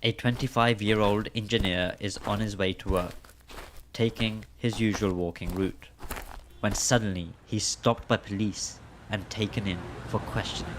A 25-year-old engineer is on his way to work, taking his usual walking route, when suddenly he's stopped by police and taken in for questioning.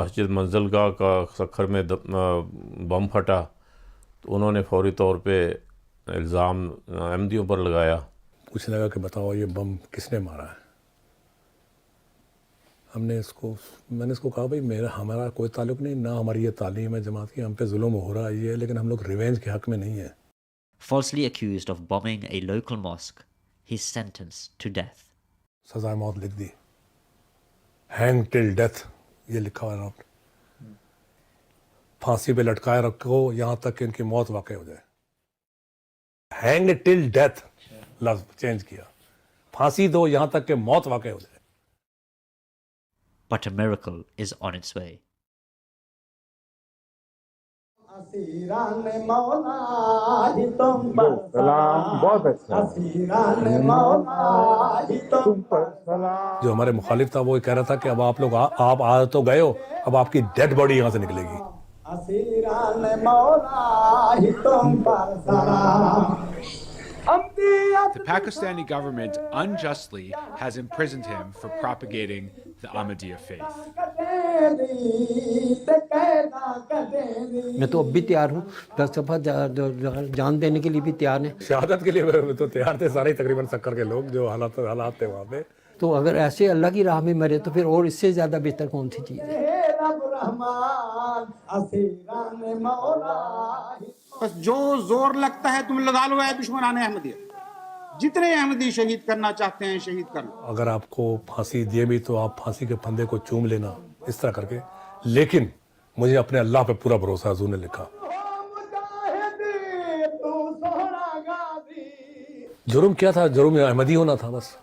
مسجد منزلگاہ کا سکھر میں بم پھٹا تو انہوں نے فوری طور پہ الزام احمدیوں پر لگایا۔ پوچھنے لگا کہ بتاؤ یہ بم کس نے مارا ہے؟ میں نے اس کو کہا بھائی ہمارا کوئی تعلق نہیں، نہ ہماری یہ تعلیم ہے جماعت کی، ہم پہ ظلم ہو رہا ہے یہ ہے، لیکن ہم لوگ ریونج کے حق میں نہیں ہیں۔ Falsely accused of bombing a local mosque, he's sentenced to death. سزائے موت لکھ دی، ہینگ ٹل ڈیتھ یہ لکھا ہوا ہے، پھانسی پہ لٹکائے رکھو یہاں تک کہ ان کی موت واقع ہو جائے۔ ہینگ ٹل ڈیتھ لفظ چینج کیا، پھانسی دو یہاں تک کہ موت واقع ہو جائے۔ But a miracle is on its way. جو ہمارے مخالف تھا وہ کہہ رہا تھا کہ اب آپ لوگ آپ آ تو گئے ہو، اب آپ کی ڈیڈ باڈی یہاں سے نکلے گی۔ The Pakistani government unjustly has imprisoned him for propagating the Ahmadiyya faith. میں تو اب بھی تیار ہوں، 10 دفعہ جان دینے کے لیے بھی تیار ہیں۔ شہادت کے لیے تو تیار تھے سارے تقریباً سکر کے لوگ جو حالات تھے وہاں پہ۔ تو اگر ایسے اللہ کی راہ میں مرے تو پھر اور اس سے زیادہ بہتر کون سی چیز ہے؟ بس جو زور لگتا ہے تم لگا لو اے دشمنان احمدیہ، جتنے احمدی شہید کرنا چاہتے ہیں شہید کر لو۔ اگر آپ کو پھانسی دیے بھی تو آپ پھانسی کے پھندے کو چوم لینا اس طرح کر کے، لیکن مجھے اپنے اللہ پہ پورا بھروسہ ہے۔ حضور نے لکھا جرم کیا تھا؟ جرم احمدی ہونا تھا بس۔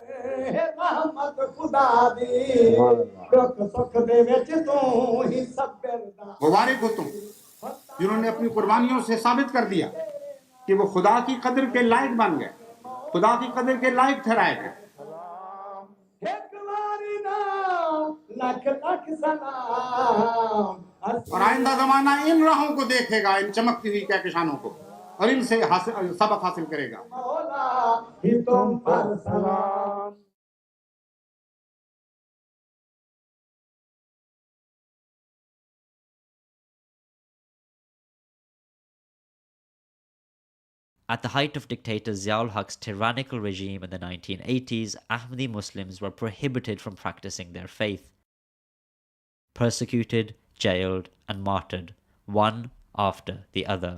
مبارک ہو تم جنہوں نے اپنی قربانیوں سے ثابت کر دیا کہ وہ خدا کی قدر کے لائق بن گئے، خدا کی قدر کے لائق ٹھہرائے گئے۔ اور آئندہ زمانہ ان راہوں کو دیکھے گا، ان چمکتی ہوئی کہکشانوں کو، اور ان سے سبق حاصل کرے گا۔ At the height of dictator Zia-ul Haq's tyrannical regime in the 1980s, Ahmadi Muslims were prohibited from practicing their faith. Persecuted, jailed, and martyred, one after the other.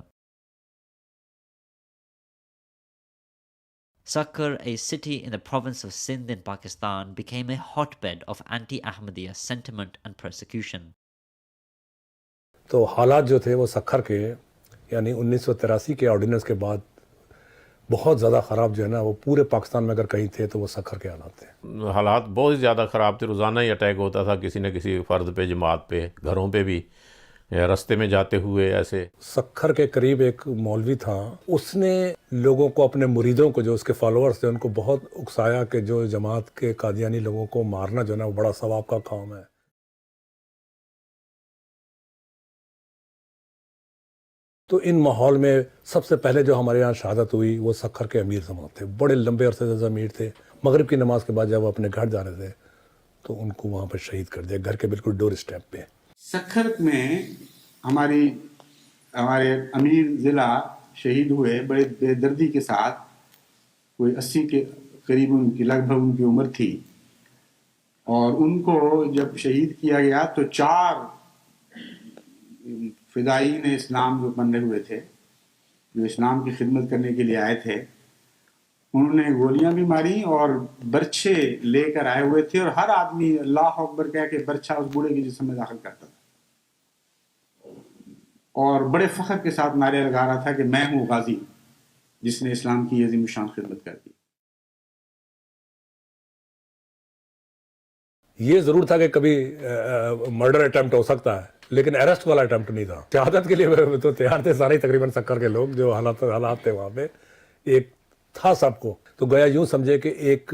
Sakkar, a city in the province of Sindh in Pakistan, became a hotbed of anti-Ahmadiyya sentiment and persecution. تو حالات جو تھے وہ سکھر کے یعنی 1983 کے ordinance کے بعد بہت زیادہ خراب جو ہے نا، وہ پورے پاکستان میں اگر کہیں تھے تو وہ سکھر کے حالات تھے۔ حالات بہت زیادہ خراب تھے، روزانہ ہی اٹیک ہوتا تھا کسی نہ کسی فرد پہ، جماعت پہ، گھروں پہ بھی، رستے میں جاتے ہوئے ایسے۔ سکھر کے قریب ایک مولوی تھا، اس نے لوگوں کو، اپنے مریدوں کو جو اس کے فالوورز تھے، ان کو بہت اکسایا کہ جو جماعت کے قادیانی لوگوں کو مارنا جو ہے نا وہ بڑا ثواب کا کام ہے۔ تو ان ماحول میں سب سے پہلے جو ہمارے یہاں شہادت ہوئی وہ سکھر کے امیر زمان تھے، بڑے لمبے عرصے سے امیر تھے۔ مغرب کی نماز کے بعد جب وہ اپنے گھر جا رہے تھے تو ان کو وہاں پہ شہید کر دیا، گھر کے بالکل ڈور اسٹیپ پہ۔ سکھر میں ہمارے امیر ضلع شہید ہوئے بڑے بے دردی کے ساتھ، کوئی 80 کے قریب ان کی لگ بھگ ان کی عمر تھی، اور ان کو جب شہید کیا گیا تو 4 فدائین اسلام جو بنے ہوئے تھے، جو اسلام کی خدمت کرنے کے لیے آئے تھے، انہوں نے گولیاں بھی ماری اور برچھے لے کر آئے ہوئے تھے، اور ہر آدمی اللہ اکبر کہہ کے برچھا اس بوڑھے کے جسم میں داخل کرتا تھا، اور بڑے فخر کے ساتھ نعرے لگا رہا تھا کہ میں ہوں غازی جس نے اسلام کی عظیم الشان خدمت کر دی۔ یہ ضرور تھا کہ کبھی مرڈر اٹیمپٹ ہو سکتا ہے، لیکن اریسٹ والا اٹیمپٹ نہیں تھا۔ شہادت کے لیے تو تیار تھے سارے تقریباً سکر کے لوگ جو حالات تھے وہاں پہ، ایک تھا سب کو۔ تو گویا یوں سمجھے کہ ایک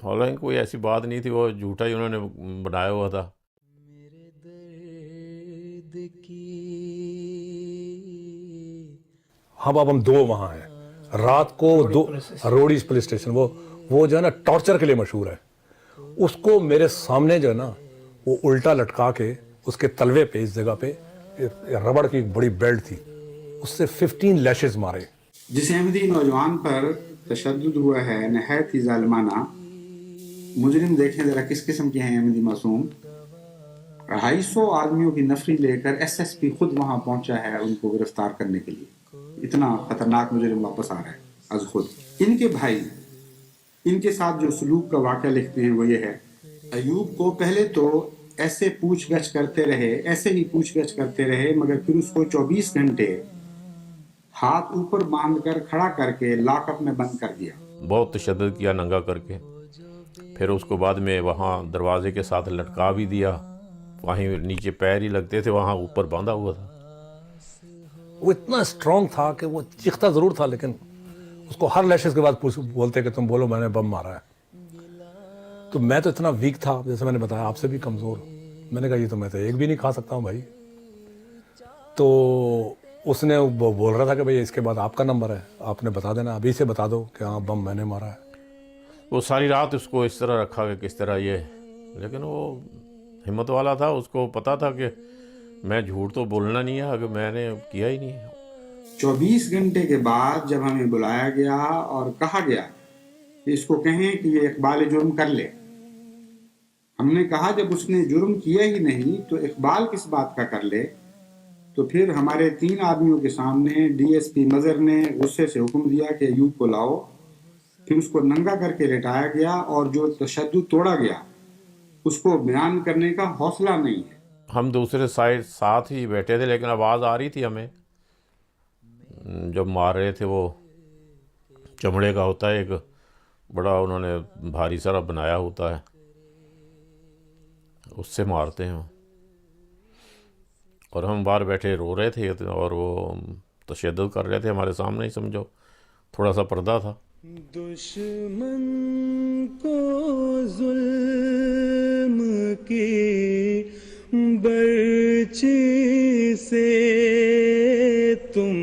حالانکہ کوئی ایسی بات نہیں تھی، وہ جھوٹا ہی انہوں نے بنایا ہوا تھا. اب ہم 2 وہاں ہیں رات کو، 2 روڈیز پولیس اسٹیشن، وہ جو ہے نا ٹارچر کے لیے مشہور ہے. اس کو میرے سامنے جو ہے نا وہ الٹا لٹکا کے اس کے تلوے پہ اس جگہ پہ ربڑ کی ایک بڑی بیلٹ تھی، اس سے 15 لیشز مارے. جس احمدی نوجوان پر تشدد ہوا ہے نہایت ہی ظالمانہ. مجرم دیکھیں ذرا کس قسم کے ہیں احمدی معصوم. 250 آدمیوں کی نفری لے کر ایس ایس پی خود وہاں پہنچا ہے ان کو گرفتار کرنے کے لیے. اتنا خطرناک مجرم واپس آ رہا ہے از خود. ان کے بھائی ان کے ساتھ جو سلوک کا واقعہ لکھتے ہیں وہ یہ ہے: ایوب کو پہلے تو ایسے پوچھ گچھ کرتے رہے، ایسے ہی پوچھ گچھ کرتے رہے، مگر پھر اس کو 24 گھنٹے ہاتھ اوپر باندھ کر کھڑا کر کے لاک اپ میں بند کر دیا. بہت تشدد کیا ننگا کر کے. پھر اس کو بعد میں وہاں دروازے کے ساتھ لٹکا بھی دیا، وہیں نیچے پیر ہی لگتے تھے، وہاں اوپر باندھا ہوا تھا. وہ اتنا اسٹرانگ تھا کہ وہ چیختا ضرور تھا، لیکن اس کو ہر لیشز کے بعد بولتے کہ تم بولو میں نے بم مارا ہے. تو میں تو اتنا ویک تھا، جیسے میں نے بتایا آپ سے بھی کمزور. میں نے کہا یہ تو میں تو ایک بھی نہیں کھا سکتا ہوں بھائی. تو اس نے بول رہا تھا کہ بھائی اس کے بعد آپ کا نمبر ہے، آپ نے بتا دینا، ابھی سے بتا دو کہ ہاں بم میں نے مارا ہے. وہ ساری رات اس کو اس طرح رکھا کہ کس طرح یہ، لیکن وہ ہمت والا تھا، اس کو پتا تھا کہ میں جھوٹ تو بولنا نہیں ہے، اگر میں نے کیا ہی نہیں ہے. 24 گھنٹے کے بعد جب ہمیں بلایا گیا اور کہا گیا کہ اس کو کہیں کہ یہ اقبال جرم کر لے، ہم نے کہا جب اس نے جرم کیا ہی نہیں تو اقبال کس بات کا کر لے. تو پھر ہمارے 3 آدمیوں کے سامنے ڈی ایس پی مظہر نے غصے سے حکم دیا کہ ایوب کو لاؤ. پھر اس کو ننگا کر کے لٹایا گیا، اور جو تشدد توڑا گیا اس کو بیان کرنے کا حوصلہ نہیں ہے. ہم دوسرے سائڈ ساتھ ہی بیٹھے تھے، لیکن آواز آ رہی تھی ہمیں جب مار رہے تھے. وہ چمڑے کا ہوتا ہے ایک بڑا، انہوں نے بھاری سارا بنایا ہوتا ہے، اس سے مارتے ہیں. اور ہم باہر بیٹھے رو رہے تھے اور وہ تشدد کر رہے تھے ہمارے سامنے ہی، سمجھو تھوڑا سا پردہ تھا. دشمن کو ظلم کی برچی سے تم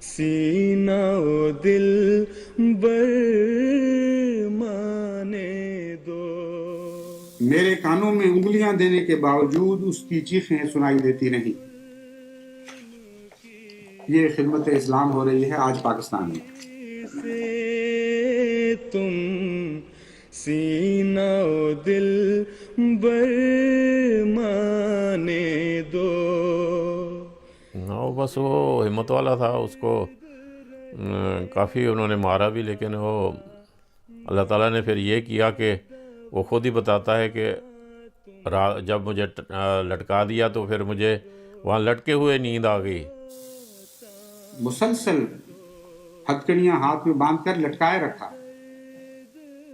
سینہ و دل بر مانے دو. میرے کانوں میں انگلیاں دینے کے باوجود اس کی چیخیں سنائی دیتی نہیں. یہ خدمت اسلام ہو رہی ہے آج پاکستان میں. سے تم سینہ و دل بر مانے دو. بس وہ ہمت والا تھا، اس کو کافی انہوں نے مارا بھی، لیکن وہ اللہ تعالیٰ نے پھر یہ کیا کہ وہ خود ہی بتاتا ہے کہ جب مجھے لٹکا دیا تو پھر مجھے وہاں لٹکے ہوئے نیند آ گئی. مسلسل ہتکڑیاں ہاتھ میں باندھ کر لٹکائے رکھا.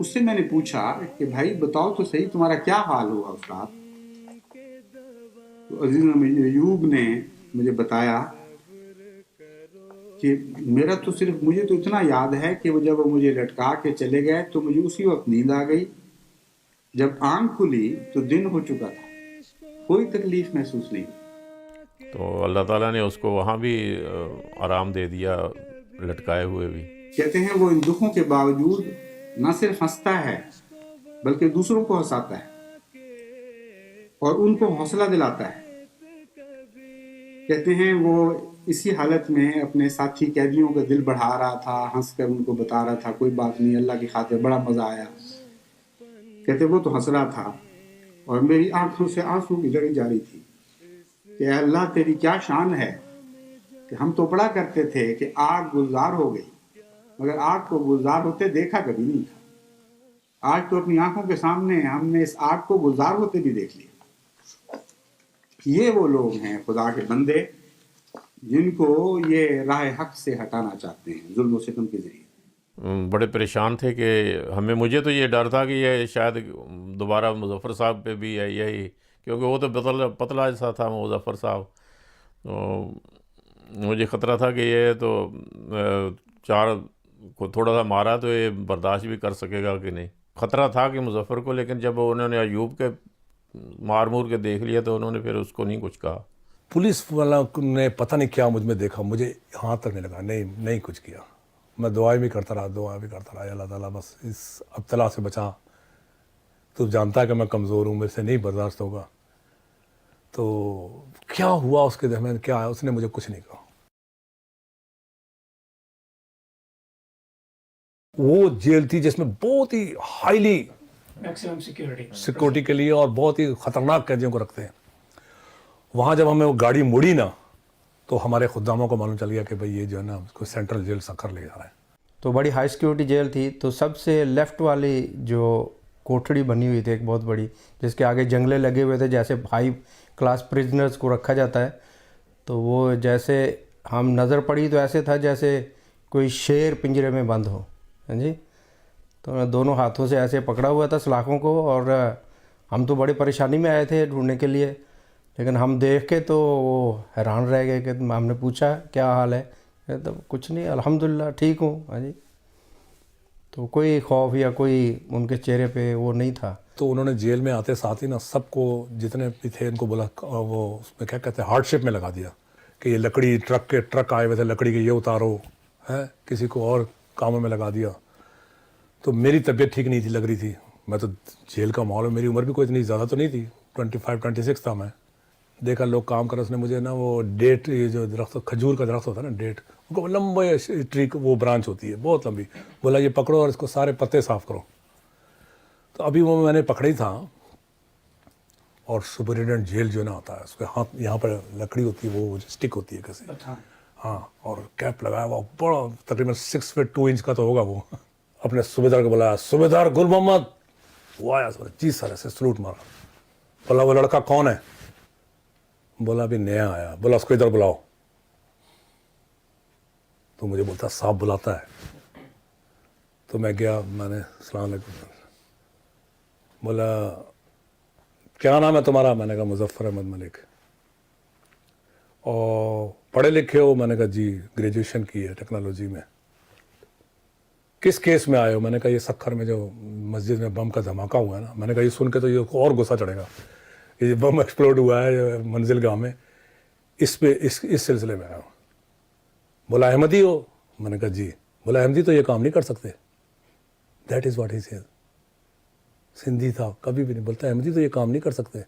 اس سے میں نے پوچھا کہ بھائی بتاؤ تو صحیح تمہارا کیا حال ہوا اس رات. تو عزیز ایوب نے مجھے بتایا کہ میرا تو صرف مجھے تو اتنا یاد ہے کہ جب وہ مجھے لٹکا کے چلے گئے تو مجھے اسی وقت نیند آ گئی. جب آنکھ کھلی تو دن ہو چکا تھا، کوئی تکلیف محسوس نہیں. تو اللہ تعالیٰ نے اس کو وہاں بھی آرام دے دیا، لٹکائے ہوئے بھی. کہتے ہیں وہ ان دکھوں کے باوجود نہ صرف ہنستا ہے بلکہ دوسروں کو ہنساتا ہے اور ان کو حوصلہ دلاتا ہے. کہتے ہیں وہ اسی حالت میں اپنے ساتھی قیدیوں کا دل بڑھا رہا تھا، ہنس کر ان کو بتا رہا تھا کوئی بات نہیں، اللہ کی خاطر بڑا مزہ آیا. کہتے وہ تو ہنس رہا تھا اور میری آنکھوں سے آنسو کی لڑی جاری تھی کہ اے اللہ تیری کیا شان ہے کہ ہم تو پڑا کرتے تھے کہ آگ گلزار ہو گئی، مگر آگ کو گلزار ہوتے دیکھا کبھی نہیں تھا. آج تو اپنی آنکھوں کے سامنے ہم نے اس آگ کو گلزار ہوتے بھی دیکھ لیا. یہ وہ لوگ ہیں خدا کے بندے جن کو یہ راہ حق سے ہٹانا چاہتے ہیں ظلم و ستم کے ذریعے. بڑے پریشان تھے کہ مجھے تو یہ ڈر تھا کہ یہ شاید دوبارہ مظفر صاحب پہ بھی ہے یہی، کیونکہ وہ تو پتلا سا تھا مظفر صاحب. تو مجھے خطرہ تھا کہ یہ تو 4 کو تھوڑا سا مارا تو یہ برداشت بھی کر سکے گا کہ نہیں. خطرہ تھا کہ مظفر کو، لیکن جب انہوں نے ایوب کے مار مور کے دیکھ لیا تو انہوں نے پھر اس کو نہیں کچھ کہا. پولیس والا نے پتہ نہیں کیا مجھ میں دیکھا، مجھے یہاں تک نہیں لگا، نہیں کچھ کیا. میں دعائیں بھی کرتا رہا اللہ تعالیٰ بس اس ابتلا سے بچا. تو جانتا ہے کہ میں کمزور ہوں، میرے سے نہیں برداشت ہوگا. تو کیا ہوا اس کے درمیان، کیا ہے، اس نے مجھے کچھ نہیں کہا. وہ جیل تھی جس میں بہت ہی ہائیلی میکسیمم سیکورٹی کے لیے اور بہت ہی خطرناک قیدیوں کو رکھتے ہیں. وہاں جب ہمیں وہ گاڑی مڑی نا تو ہمارے خداموں کو معلوم چل گیا کہ بھئی یہ جو ہے نا کوئی سینٹرل جیل سکھر لے جا رہا ہے. تو بڑی ہائی سیکورٹی جیل تھی. تو سب سے لیفٹ والی جو کوٹھڑی بنی ہوئی تھی ایک بہت بڑی، جس کے آگے جنگلے لگے ہوئے تھے، جیسے ہائی کلاس پریزنرز کو رکھا جاتا ہے. تو وہ جیسے ہم نظر پڑی تو ایسے تھا جیسے کوئی شیر پنجرے میں بند ہو. ہاں جی. تو میں دونوں ہاتھوں سے ایسے پکڑا ہوا تھا سلاخوں کو، اور ہم تو بڑی پریشانی میں آئے تھے ڈھونڈنے کے لیے. لیکن ہم دیکھ کے تو وہ حیران رہ گئے کہ ہم نے پوچھا کیا حال ہے، تو کچھ نہیں الحمدللہ ٹھیک ہوں. ہاں جی. تو کوئی خوف یا کوئی ان کے چہرے پہ وہ نہیں تھا. تو انہوں نے جیل میں آتے ساتھ ہی نا سب کو جتنے بھی تھے ان کو بولا، وہ اس میں کیا کہتے ہیں ہارڈ شپ میں لگا دیا کہ یہ لکڑی ٹرک آئے ہوئے تھے، لکڑی کے یہ اتارو ہے، کسی کو اور کاموں میں لگا دیا. تو میری طبیعت ٹھیک نہیں تھی، لگ رہی تھی. میں تو جیل کا ماحول میں، میری عمر بھی کوئی اتنی زیادہ تو نہیں تھی، 25-26 تھا. میں دیکھا لوگ کام کر رہے. اس نے مجھے نا وہ ڈیٹ، یہ جو درخت کھجور کا درخت ہوتا ہے نا ڈیٹ، ان کو لمبا ٹری وہ برانچ ہوتی ہے بہت لمبی، بولا یہ پکڑو اور اس کو سارے پتے صاف کرو. تو ابھی وہ میں نے پکڑا ہی تھا. اور سپرنٹینڈنٹ جیل جو نا ہوتا ہے اس کے ہاتھ یہاں پر لکڑی ہوتی ہے، وہ اسٹک ہوتی ہے کیسے، ہاں، اور کیپ لگایا ہوا بڑا تقریباً 6 فٹ 2 انچ کا تو ہوگا. وہ اپنے صوبیدار کو بلایا، صوبیدار گل محمد. وہ آیا سر، جی سر، ایسے سلوٹ مارا. بولا وہ لڑکا کون ہے؟ بولا ابھی نیا آیا. بولا اس کو ادھر بلاؤ. تو مجھے بولتا صاحب بلاتا ہے. تو میں گیا، میں نے السلام علیکم. بولا کیا نام ہے تمہارا؟ میں نے کہا مظفر احمد ملک. اور پڑھے لکھے ہو؟ میں نے کہا جی گریجویشن کی ہے ٹیکنالوجی میں. کس کیس میں آئے ہو؟ میں نے کہا یہ سکھر میں جو مسجد میں بم کا دھماکہ ہوا ہے نا. میں نے کہا یہ سن کے تو یہ اور غصہ چڑھے گا، یہ بم ایکسپلوڈ ہوا ہے منزل گاہ میں، اس پہ اس سلسلے میں آیا ہوں. بولا احمدی ہو؟ میں نے کہا جی. بولا احمدی تو یہ کام نہیں کر سکتے. That is what he said. Sindhi تھا، کبھی بھی نہیں بولتا احمدی تو یہ کام نہیں کر سکتے.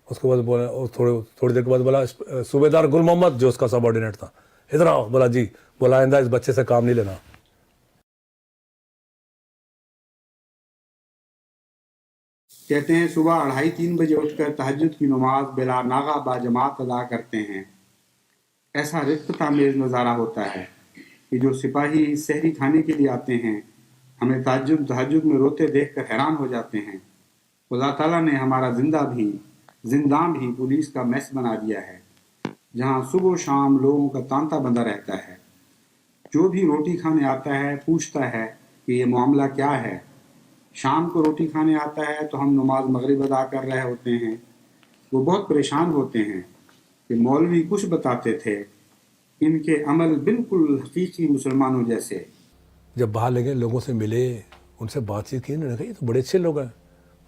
اس کے بعد بولا، تھوڑی دیر کے بعد بولا صوبیدار گل محمد جو اس کا سب آرڈینیٹ تھا، ادھر آؤ. بولا جی. بولا آئندہ اس بچے سے کام نہیں لینا. کہتے ہیں صبح 2:30-3 بجے اٹھ کر تہجد کی نماز بلا ناغہ با جماعت ادا کرتے ہیں. ایسا رفت آمیز نظارہ ہوتا ہے کہ جو سپاہی سحری کھانے کے لیے آتے ہیں ہمیں تہجد میں روتے دیکھ کر حیران ہو جاتے ہیں. خدا تعالیٰ نے ہمارا زندان بھی پولیس کا میس بنا دیا ہے، جہاں صبح و شام لوگوں کا تانتا بندہ رہتا ہے. جو بھی روٹی کھانے آتا ہے پوچھتا ہے کہ یہ معاملہ کیا ہے. شام کو روٹی کھانے آتا ہے تو ہم نماز مغرب ادا کر رہے ہوتے ہیں. وہ بہت پریشان ہوتے ہیں کہ مولوی کچھ بتاتے تھے، ان کے عمل بالکل حقیقی مسلمانوں جیسے. جب باہر لگے لوگوں سے ملے، ان سے بات چیت کی، انہوں نے کہا یہ تو بڑے اچھے لوگ ہیں.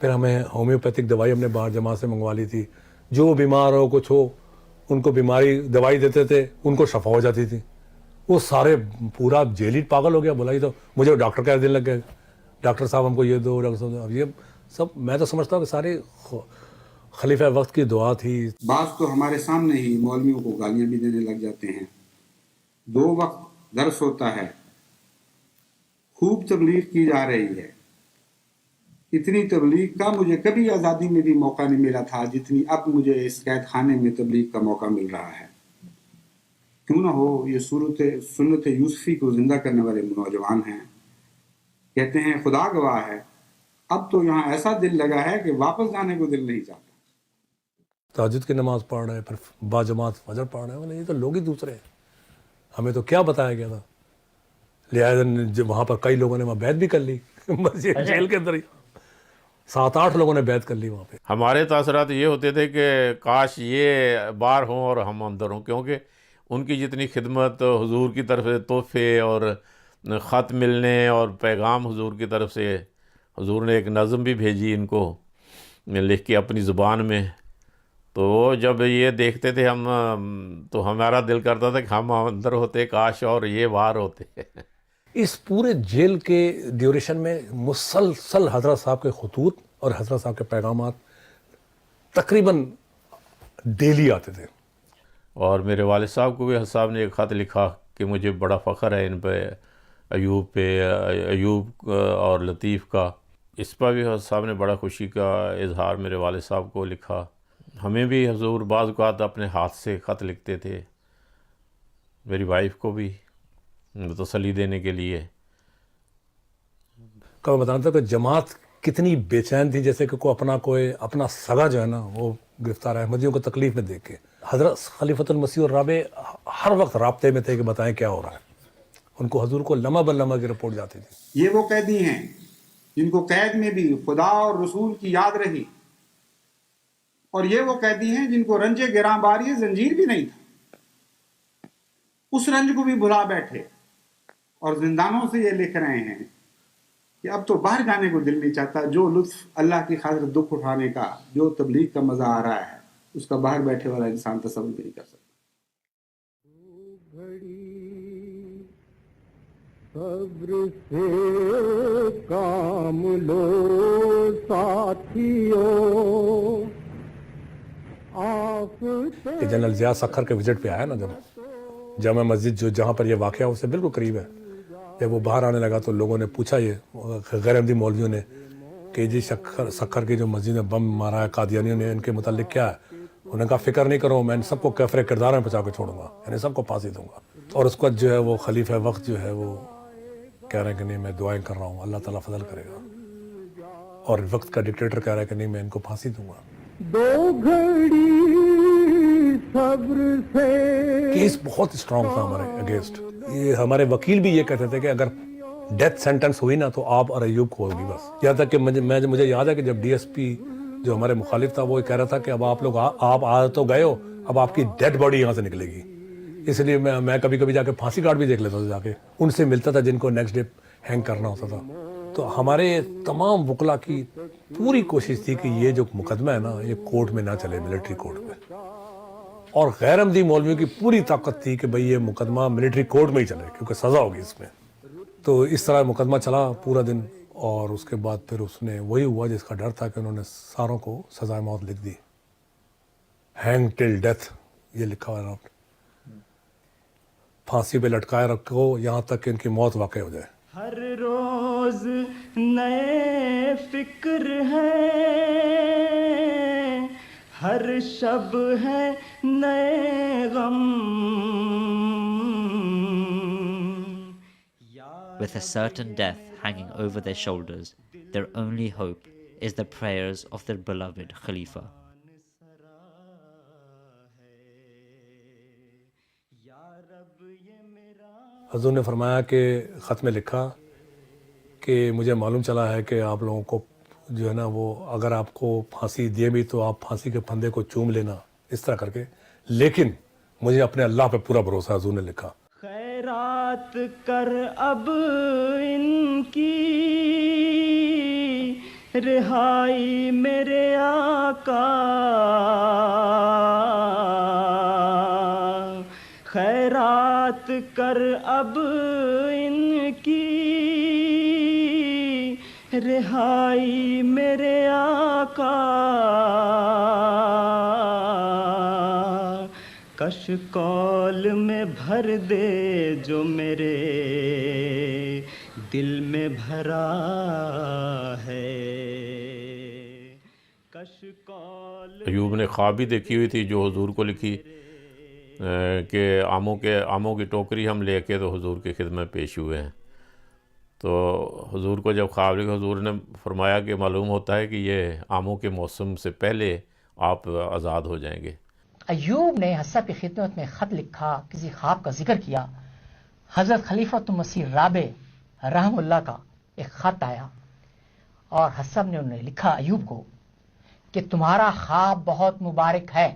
پھر ہمیں ہومیوپیتھک دوائی ہم نے باہر جماعت سے منگوا لی تھی. جو بیمار ہو کچھ ہو ان کو بیماری دوائی دیتے تھے، ان کو شفا ہو جاتی تھی. وہ سارے پورا جیل ہی پاگل ہو گیا. بولا یہ تو مجھے ڈاکٹر کہہ دینے لگ گئے، ڈاکٹر صاحب ہم کو یہ دو، ڈاکٹر صاحب یہ سب. میں تو سمجھتا ہوں کہ سارے خلیفہ وقت کی دعا تھی. بعض تو ہمارے سامنے ہی مولویوں کو گالیاں بھی دینے لگ جاتے ہیں. 2 وقت درس ہوتا ہے، خوب تبلیغ کی جا رہی ہے. اتنی تبلیغ کا مجھے کبھی آزادی میں بھی موقع نہیں ملا تھا جتنی اب مجھے اس قید خانے میں تبلیغ کا موقع مل رہا ہے. کیوں نہ ہو یہ سنت یوسفی کو زندہ کرنے والے نوجوان ہیں. کہتے ہیں خدا گواہ ہے اب تو یہاں ایسا دل لگا ہے کہ واپس جانے کو دل نہیں چاہتا. تہجد کی نماز پڑھ رہے ہیں، پھر با جماعت فجر پڑھ رہے ہیں. بولے یہ تو لوگ ہی دوسرے ہیں، ہمیں تو کیا بتایا گیا تھا. لہٰذا وہاں پر کئی لوگوں نے وہاں بیعت بھی کر لی، جیل کے اندر ہی 7-8 لوگوں نے بیعت کر لی وہاں پہ. ہمارے تاثرات یہ ہوتے تھے کہ کاش یہ باہر ہوں اور ہم اندر ہوں، کیونکہ ان کی جتنی خدمت، حضور کی طرف سے تحفے اور خط ملنے اور پیغام حضور کی طرف سے حضور نے ایک نظم بھی بھیجی ان کو لکھ کے اپنی زبان میں، تو وہ جب یہ دیکھتے تھے ہم تو ہمارا دل کرتا تھا کہ ہم اندر ہوتے کاش اور یہ باہر ہوتے. اس پورے جیل کے ڈیوریشن میں مسلسل حضرت صاحب کے خطوط اور حضرت صاحب کے پیغامات تقریباً ڈیلی آتے تھے. اور میرے والد صاحب کو بھی حضرت صاحب نے ایک خط لکھا کہ مجھے بڑا فخر ہے ان پہ، ایوب اور لطیف کا. اس پر بھی حضرت صاحب نے بڑا خوشی کا اظہار میرے والد صاحب کو لکھا. ہمیں بھی حضور بعض اوقات اپنے ہاتھ سے خط لکھتے تھے، میری وائف کو بھی تسلی دینے کے لیے. میں بتانا تھا کہ جماعت کتنی بے چین تھی، جیسے کہ کوئی اپنا سگا جو ہے نا وہ گرفتار ہے، احمدیوں کو تکلیف میں دیکھ کے. حضرت خلیفۃ المسیح اور رابع ہر وقت رابطے میں تھے کہ بتائیں کیا ہو رہا ہے. ان کو حضور کو لمحہ بلمحہ کی رپورٹ جاتی تھی. یہ وہ قیدی ہیں جن کو قید میں بھی خدا اور رسول کی یاد رہی، اور یہ وہ قیدی ہیں جن کو رنج گراں باری زنجیر بھی نہیں تھا، اس رنج کو بھی بھلا بیٹھے اور زندانوں سے یہ لکھ رہے ہیں کہ اب تو باہر جانے کو دل نہیں چاہتا. جو لطف اللہ کی خاطر دکھ اٹھانے کا، جو تبلیغ کا مزہ آ رہا ہے، اس کا باہر بیٹھے والا انسان تصور بھی نہیں کر سکتا. صبر سے کام لو ساتھیو، کہ جنرل ضیاء سکھر کے وزٹ پہ آیا نا، جب جامع مسجد جو جہاں پر یہ واقعہ اس سے بالکل قریب ہے، جب وہ باہر آنے لگا تو لوگوں نے پوچھا، یہ غیر احمدی مولویوں نے، کہ جی سکھر کی جو مسجد میں بم مارا ہے قادیانیوں نے، ان کے متعلق کیا ہے؟ انہوں نے کہا فکر نہیں کرو، میں سب کو کیفر کردار میں پہنچا کے چھوڑوں گا، یعنی سب کو پھانسی دوں گا. اور اس وقت جو ہے وہ خلیفہ وقت جو ہے وہ کہہ رہے ہیں کہ نہیں میں دعائیں کر رہا ہوں، اللہ تعالیٰ فضل کرے گا. اور وقت کا ڈکٹیٹر کہہ رہا ہے کہ نہیں میں ان کو پھانسی دوں گا. دو گھڑی صبر سے. کیس بہت اسٹرانگ تھا ہمارے اگینسٹ. یہ ہمارے وکیل بھی یہ کہتے تھے کہ اگر ڈیتھ سینٹنس ہوئی نا تو آپ اور ایوب کو ہوگی بس. یہاں تک کہ مجھے یاد ہے کہ جب ڈی ایس پی جو ہمارے مخالف تھا وہ کہہ رہا تھا کہ اب آپ لوگ آپ آ تو گئے ہو، اب آپ کی ڈیڈ باڈی یہاں سے نکلے گی. اس لیے میں کبھی کبھی جا کے پھانسی کارڈ بھی دیکھ لیتا تھا، جا کے ان سے ملتا تھا جن کو نیکسٹ ڈے ہینگ کرنا ہوتا تھا. تو ہمارے تمام وکلا کی پوری کوشش تھی کہ یہ جو مقدمہ ہے نا یہ کورٹ میں نہ چلے، ملٹری کورٹ میں. اور غیر احمدی مولویوں کی پوری طاقت تھی کہ بھئی یہ مقدمہ ملٹری کورٹ میں ہی چلے کیونکہ سزا ہوگی اس میں. تو اس طرح مقدمہ چلا پورا دن، اور اس کے بعد پھر اس نے وہی ہوا جس کا ڈر تھا کہ انہوں نے ساروں کو سزائے موت لکھ دی. ہینگ ٹل ڈیتھ یہ لکھا ہوا ہے، پھانسی پہ لٹکائے رکھو یہاں تک کہ ان کی موت واقع ہو جائے. ہر روز نئے فکر ہے، ہر شب ہے نئے غم. With a certain death hanging over their shoulders, their only hope is the prayers of their beloved Khalifa. حضور نے فرمایا کہ خط میں لکھا کہ مجھے معلوم چلا ہے کہ آپ لوگوں کو جو ہے نا وہ اگر آپ کو پھانسی دیے بھی تو آپ پھانسی کے پھندے کو چوم لینا اس طرح کر کے، لیکن مجھے اپنے اللہ پہ پورا بھروسہ ہے. حضور نے لکھا خیرات کر اب ان کی رہائی میرے آقا، خیرات کر اب ان کی رہائی میرے آقا. کش کول میں بھر دے جو میرے دل میں بھرا ہے. کش کول. ایوب نے خواب بھی دیکھی ہوئی تھی جو حضور کو لکھی کہ آموں کی ٹوکری ہم لے کے تو حضور کی خدمت پیش ہوئے ہیں. تو حضور کو جب خواب لکھا، حضور نے فرمایا کہ معلوم ہوتا ہے کہ یہ آموں کے موسم سے پہلے آپ آزاد ہو جائیں گے. ایوب نے حضرت کی خدمت میں خط لکھا، کسی خواب کا ذکر کیا. حضرت خلیفۃ المسیح رابع رحم اللہ کا ایک خط آیا اور حضرت نے انہیں لکھا ایوب کو کہ تمہارا خواب بہت مبارک ہے،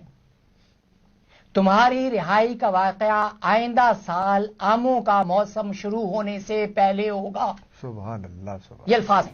تمہاری رہائی کا واقعہ آئندہ سال آموں کا موسم شروع ہونے سے پہلے ہوگا. سبحان اللہ. یہ الفاظ ہیں.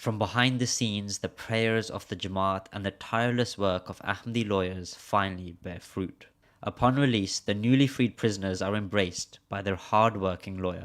From behind the scenes, the prayers of the Jamaat and the tireless work of Ahmadi lawyers finally bear fruit. Upon release, the newly freed prisoners are embraced by their hard-working lawyer.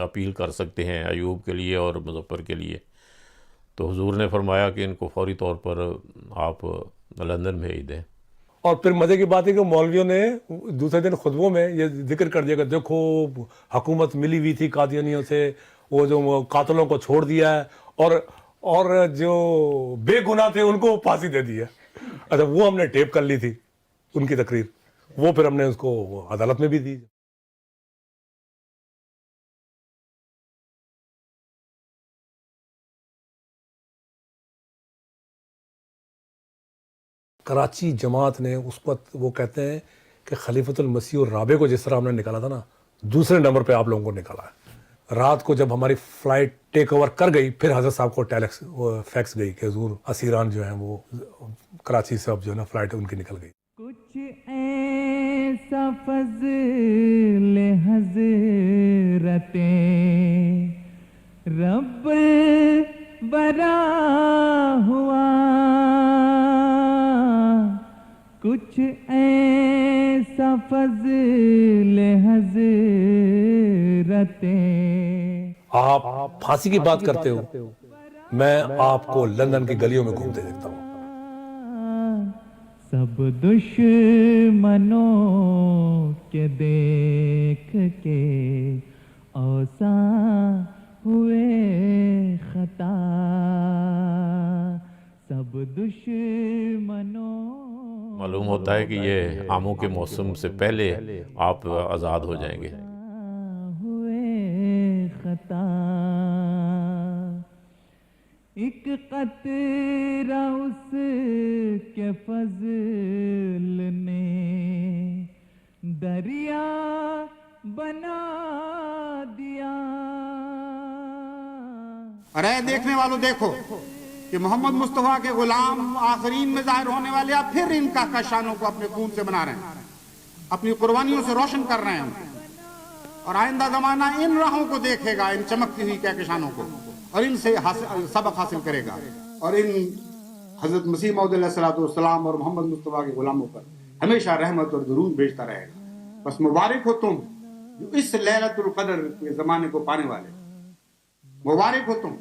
Appeal کر سکتے ہیں ایوب کے لیے اور مظفر کے لیے. تو حضور نے فرمایا کہ ان کو فوری طور پر آپ لندن بھیج دیں. اور پھر مزے کی بات ہے کہ مولویوں نے دوسرے دن خطبوں میں یہ ذکر کر دیا کہ دیکھو حکومت ملی ہوئی تھی قادیانیوں سے، وہ جو قاتلوں کو چھوڑ دیا ہے اور جو بے گناہ تھے ان کو پھانسی دے دی ہے. اچھا وہ ہم نے ٹیپ کر لی تھی ان کی تقریر، وہ پھر ہم نے اس کو عدالت میں بھی دی. کراچی جماعت نے اس وقت، وہ کہتے ہیں کہ خلیفۃ المسیح الرابع کو جس طرح ہم نے نکالا تھا نا، دوسرے نمبر پہ آپ لوگوں کو نکالا ہے. رات کو جب ہماری فلائٹ ٹیک اوور کر گئی، پھر حضرت صاحب کو فیکس گئی کہ حضور اسیران جو ہیں وہ کراچی سے اب جو ہے نا فلائٹ ان کی نکل گئی. کچھ ایسا فضل حضرت رب برا ہوا، کچھ ایسا فضل حضرت. آپ پھانسی کی بات کرتے ہو، میں آپ کو لندن کی گلیوں میں گھومتے دیکھتا ہوں. سب دشمنوں کے دیکھ کے اوساں ہوئے خطا، سب دشمنوں. معلوم ہوتا ہے کہ یہ آموں کے موسم سے پہلے آپ آزاد ہو جائیں گے. ہوئے خطا، ایک قطرہ اس کے فضل نے دریا بنا دیا. ارے دیکھنے والوں دیکھو کہ محمد مصطفیٰ کے غلام آخرین میں ظاہر ہونے والے اب پھر ان کہکشانوں کو اپنے خون سے بنا رہے ہیں، اپنی قربانیوں سے روشن کر رہے ہیں. اور آئندہ زمانہ ان راہوں کو دیکھے گا، ان چمکتی ہوئی کہکشانوں کو، اور ان سے سبق حاصل کرے گا، اور ان حضرت مسیح موعود علیہ الصلوۃ والسلام اور محمد مصطفیٰ کے غلاموں پر ہمیشہ رحمت اور درود بھیجتا رہے گا. بس مبارک ہو تم جو اس لیلۃ القدر کے زمانے کو پانے والے، مبارک ہو تم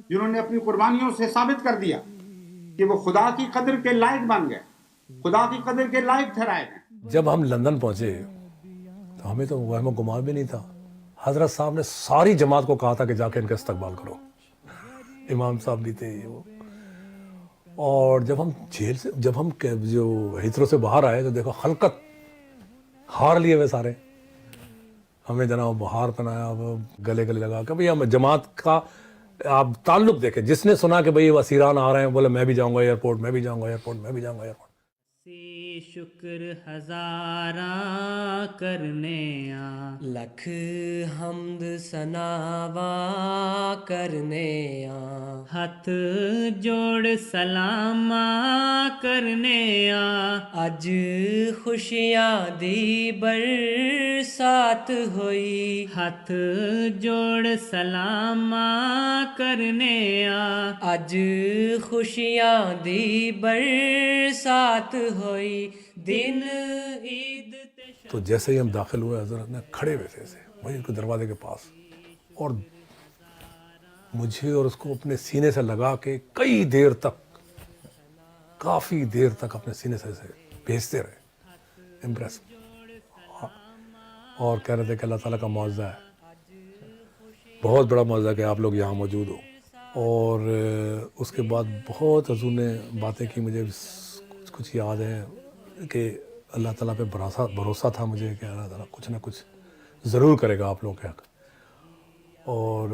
جنہوں نے اپنی قربانیوں سے ثابت کر دیا کہ وہ خدا کی قدر کے لائق بن گئے، خدا کی قدر کے لائق ٹھہرائے گئے. جب ہم لندن پہنچے تو ہمیں تو وہم و گمان بھی نہیں تھا. حضرت صاحب نے ساری جماعت کو کہا تھا کہ جا کے ان کا استقبال کرو، امام صاحب بھی تھے وہ. اور جب ہم جیل سے، جب ہم جو ہیتھرو سے باہر آئے تو دیکھو خلقت ہار لیے ہوئے سارے. ہمیں جناب ہار پہنایا، گلے گلے لگا کہ بھئی ہم جماعت کا آپ تعلق دیکھیں. جس نے سنا کہ بھئی وہ اسیران آ رہے ہیں، بولے میں بھی جاؤں گا ایئرپورٹ، میں بھی جاؤں گا ایئرپورٹ، میں بھی جاؤں گا ایئرپورٹ. شکر ہزاراں کرنے آ، لکھ حمد ثناواں کرنے آ، ہتھ جوڑ سلاماں کرنے آ. اج خوشیاں دی برسات ہوئی، ہتھ جوڑ سلاماں کرنے آ. اج خوشیاں دی برسات ہوئی، دن عید. تو جیسے ہی ہم داخل ہوئے، حضرت نے کھڑے ہوئے تھے وہی اس کے دروازے کے پاس، اور مجھے اور اس کو اپنے سینے سے لگا کے کئی دیر تک، کافی دیر تک اپنے سینے سے بھیجتے رہے، امپریس. اور کہہ رہے تھے کہ اللہ تعالیٰ کا معاوضہ ہے، بہت بڑا معاوضہ کہ آپ لوگ یہاں موجود ہو. اور اس کے بعد بہت حضور نے باتیں کی. مجھے کچھ یاد ہے کہ اللہ تعالیٰ پہ بھروسہ تھا مجھے کہ اللہ تعالیٰ کچھ نہ کچھ ضرور کرے گا آپ لوگوں کے حق. اور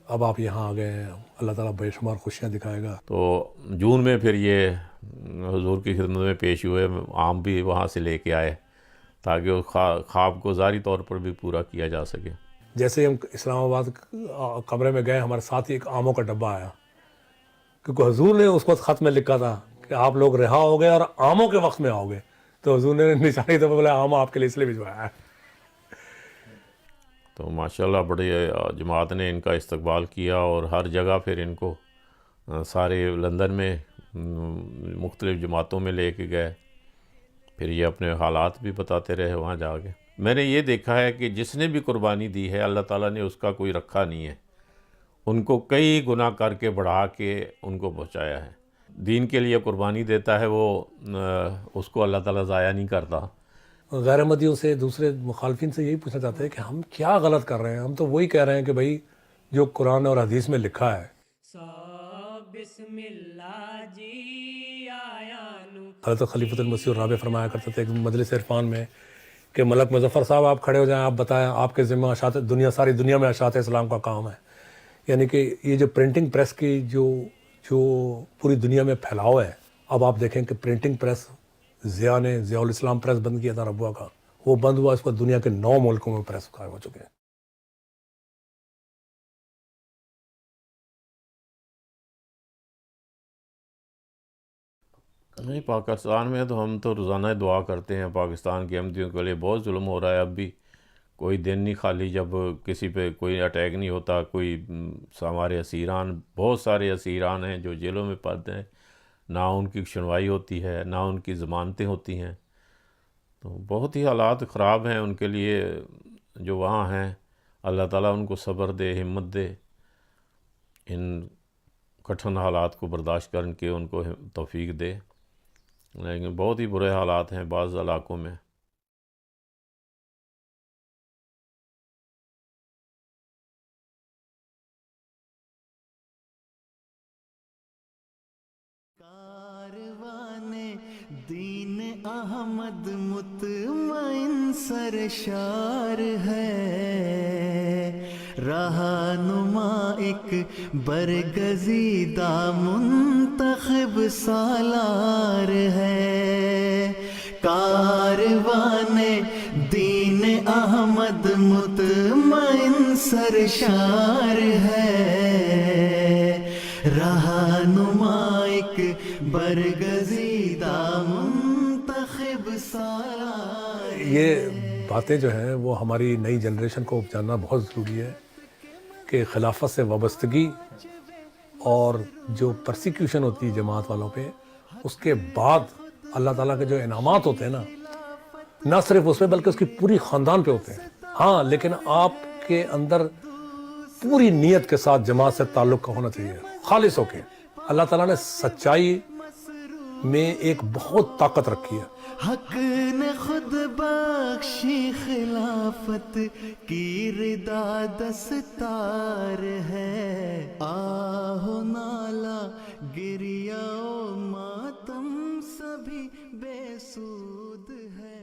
اب آپ یہاں آ گئے ہیں، اللہ تعالیٰ بے شمار خوشیاں دکھائے گا. تو جون میں پھر یہ حضور کی خدمت میں پیش ہوئے، عام بھی وہاں سے لے کے آئے تاکہ اس خواب کو ظاہری طور پر بھی پورا کیا جا سکے. جیسے ہم اسلام آباد کمرے میں گئے، ہمارے ساتھ ہی ایک آموں کا ڈبہ آیا، کیونکہ حضور نے اس وقت خط میں لکھا تھا کہ آپ لوگ رہا ہو گئے اور آموں کے وقت میں آؤ گے. تو حضور نے نشانی طور پر بولا آم آپ کے لیے اس لیے بھجوایا ہے. تو ماشاءاللہ بڑی جماعت نے ان کا استقبال کیا، اور ہر جگہ پھر ان کو سارے لندن میں مختلف جماعتوں میں لے کے گئے. پھر یہ اپنے حالات بھی بتاتے رہے وہاں جا کے. میں نے یہ دیکھا ہے کہ جس نے بھی قربانی دی ہے اللہ تعالیٰ نے اس کا کوئی رکھا نہیں ہے، ان کو کئی گنا کر کے بڑھا کے ان کو پہنچایا ہے۔ دین کے لیے قربانی دیتا ہے وہ اس کو اللہ تعالیٰ ضائع نہیں کرتا۔ غیر احمدیوں سے، دوسرے مخالفین سے یہی پوچھنا چاہتے ہیں کہ ہم کیا غلط کر رہے ہیں؟ ہم تو وہی کہہ رہے ہیں کہ بھائی جو قرآن اور حدیث میں لکھا ہے۔ بسم اللہ جی آیا نو۔ حضرت خلیفۃ المسیح الرابع فرمایا کرتے تھے ایک مجلس عرفان میں کہ ملک مظفر صاحب آپ کھڑے ہو جائیں، آپ بتائیں آپ کے ذمہ اشاعت دنیا، ساری دنیا میں اشاعت اسلام کا کام ہے۔ یعنی کہ یہ جو پرنٹنگ پریس کی جو پوری دنیا میں پھیلاؤ ہے، اب آپ دیکھیں کہ پرنٹنگ پریس ضیاء نے ضیاء الاسلام پریس بند کیا تھا ربوہ کا، وہ بند ہوا، اس کو دنیا کے 9 ملکوں میں پریس قائم ہو چکے ہیں۔ نہیں، پاکستان میں تو ہم تو روزانہ دعا کرتے ہیں پاکستان کے احمدیوں کے لیے۔ بہت ظلم ہو رہا ہے، اب بھی کوئی دن نہیں خالی جب کسی پہ کوئی اٹیک نہیں ہوتا۔ کوئی ہمارے اسیران، بہت سارے اسیران ہیں جو جیلوں میں پڑتے ہیں، نہ ان کی سنوائی ہوتی ہے، نہ ان کی ضمانتیں ہوتی ہیں۔ تو بہت ہی حالات خراب ہیں ان کے لیے جو وہاں ہیں۔ اللہ تعالیٰ ان کو صبر دے، ہمت دے، ان کٹھن حالات کو برداشت کر کے ان کو توفیق دے، لیکن بہت ہی برے حالات ہیں بعض علاقوں میں۔ دین احمد مطمئن سرشار ہے، رہنما ایک برگزیدہ منتخب سالار ہے۔ کاروان دین احمد مطمئن سرشار ہے، رہنما ایک برگزیدہ منتخب سالار۔ یہ باتیں جو ہیں وہ ہماری نئی جنریشن کو جاننا بہت ضروری ہے کہ خلافت سے وابستگی اور جو پرسیکیوشن ہوتی ہے جماعت والوں پہ، اس کے بعد اللہ تعالیٰ کے جو انعامات ہوتے ہیں نا، نہ صرف اس پہ بلکہ اس کی پوری خاندان پہ ہوتے ہیں۔ ہاں، لیکن آپ کے اندر پوری نیت کے ساتھ جماعت سے تعلق کا ہونا چاہیے، خالص ہو کے۔ اللہ تعالیٰ نے سچائی میں ایک بہت طاقت رکھی ہے۔ حق نے خود بخشی خلافت کی ردا دستار ہے، آہ نالا گریہ و ماتم سبھی بے سود ہے۔